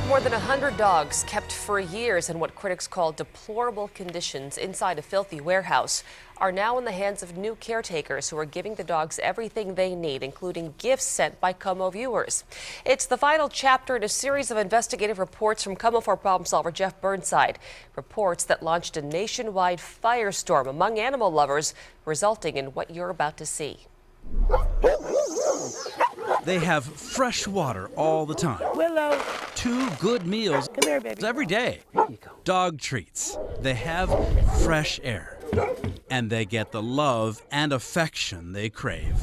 More than 100 dogs kept for years in what critics call deplorable conditions inside a filthy warehouse are now in the hands of new caretakers who are giving the dogs everything they need, including gifts sent by KOMO viewers. It's the final chapter in a series of investigative reports from KOMO 4 problem solver Jeff Burnside. Reports that launched a nationwide firestorm among animal lovers, resulting in what you're about to see. They have fresh water all the time. Willow. 2 good meals Come here, baby. every day. Dog treats. They have fresh air. And they get the love and affection they crave.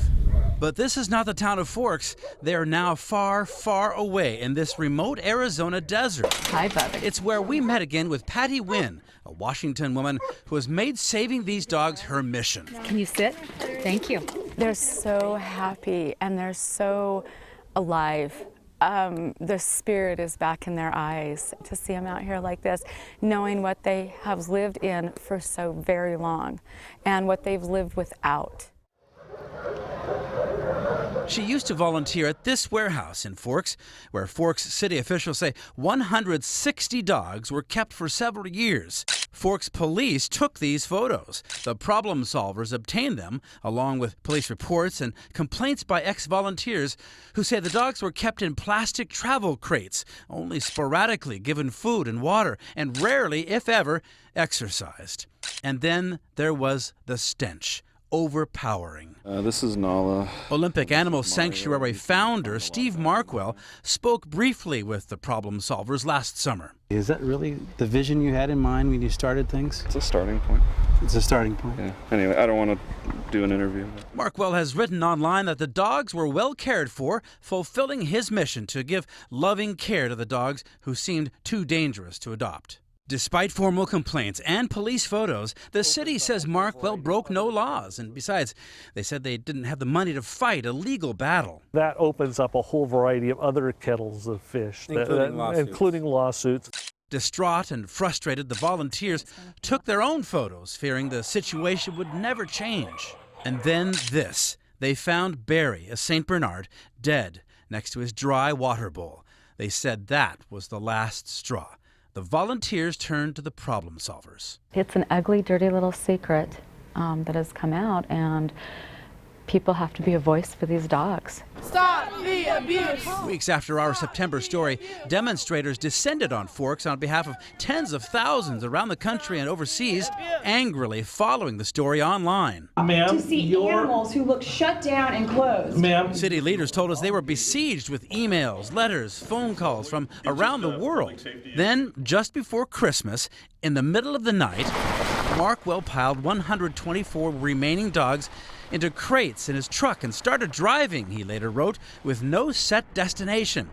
But this is not the town of Forks. They are now far, far away in this remote Arizona desert. Hi, Bubba. It's where we met again with Patty Wynn, a Washington woman who has made saving these dogs her mission. Can you sit? Thank you. They're so happy and they're so alive. The spirit is back in their eyes to see them out here like this, knowing what they have lived in for so very long and what they've lived without. She used to volunteer at this warehouse in Forks, where Forks city officials say 160 dogs were kept for several years. Forks police took these photos. The problem solvers obtained them, along with police reports and complaints by ex-volunteers who say the dogs were kept in plastic travel crates, only sporadically given food and water, and rarely, if ever, exercised. And then there was the stench. Overpowering. This is Nala. Olympic Animal Sanctuary founder Steve Markwell spoke briefly with the problem solvers last summer. Is that really the vision you had in mind when you started things? It's a starting point. It's a starting point. Yeah. Anyway, I don't want to do an interview. Markwell has written online that the dogs were well cared for, fulfilling his mission to give loving care to the dogs who seemed too dangerous to adopt. Despite formal complaints and police photos, the city says Markwell broke no laws. And besides, they said they didn't have the money to fight a legal battle. That opens up a whole variety of other kettles of fish, including lawsuits. Distraught and frustrated, the volunteers took their own photos, fearing the situation would never change. And then this. They found Barry, a St. Bernard, dead next to his dry water bowl. They said that was the last straw. The volunteers turned to the problem solvers. It's an ugly, dirty little secret that has come out, and people have to be a voice for these dogs. Stop the abuse! Weeks after our September story, demonstrators descended on Forks on behalf of tens of thousands around the country and overseas, angrily following the story online. To see animals who look shut down and closed. City leaders told us they were besieged with emails, letters, phone calls from around the world. Then, just before Christmas, in the middle of the night, Markwell piled 124 remaining dogs into crates in his truck and started driving, he later wrote, with no set destination.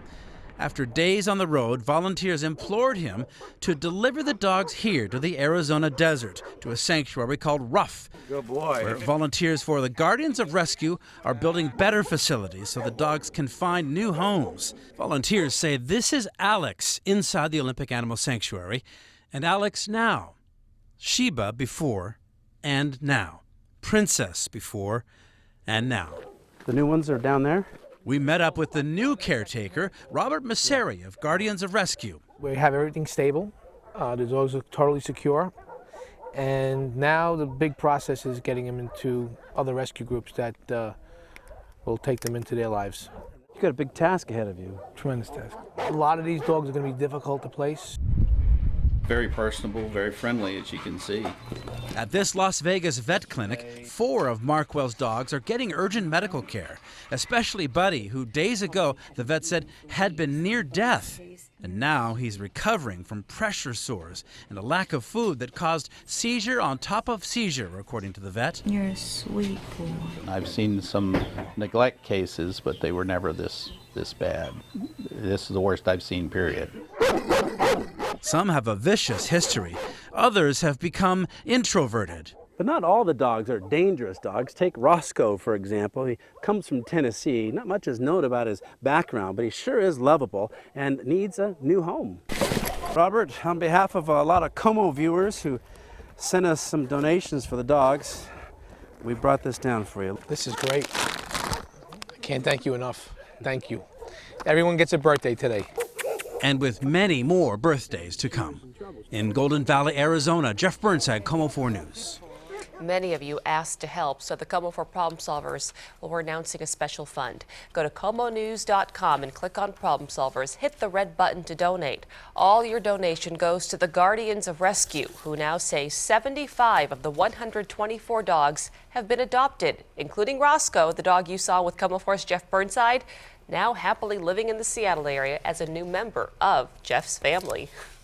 After days on the road, volunteers implored him to deliver the dogs here to the Arizona desert, to a sanctuary called Rough, where volunteers for the Guardians of Rescue are building better facilities so the dogs can find new homes. Volunteers say this is Alex inside the Olympic Animal Sanctuary, and Alex now. Sheba before and now. Princess before and now. The new ones are down there? We met up with the new caretaker, Robert Masseri of Guardians of Rescue. We have everything stable. The dogs are totally secure. And now the big process is getting them into other rescue groups that will take them into their lives. You've got a big task ahead of you. Tremendous task. A lot of these dogs are going to be difficult to place. Very personable, very friendly, as you can see. At this Las Vegas vet clinic, 4 of Markwell's dogs are getting urgent medical care, especially Buddy, who days ago the vet said had been near death. And now he's recovering from pressure sores and a lack of food that caused seizure on top of seizure, according to the vet. You're a sweet boy. I've seen some neglect cases, but they were never this bad. This is the worst I've seen, period. Some have a vicious history. Others have become introverted. But not all the dogs are dangerous dogs. Take Roscoe, for example. He comes from Tennessee. Not much is known about his background, but he sure is lovable and needs a new home. Robert, on behalf of a lot of KOMO viewers who sent us some donations for the dogs, we brought this down for you. This is great. I can't thank you enough. Thank you. Everyone gets a birthday today. and with many more birthdays to come. In Golden Valley, Arizona, Jeff Burnside, Como 4 News. Many of you asked to help, so the Como for Problem Solvers, well, we're announcing a special fund. Go to comonews.com and click on Problem Solvers. Hit the red button to donate. All your donation goes to the Guardians of Rescue, who now say 75 of the 124 dogs have been adopted, including Roscoe, the dog you saw with Como 4's Jeff Burnside, now happily living in the Seattle area as a new member of Jeff's family.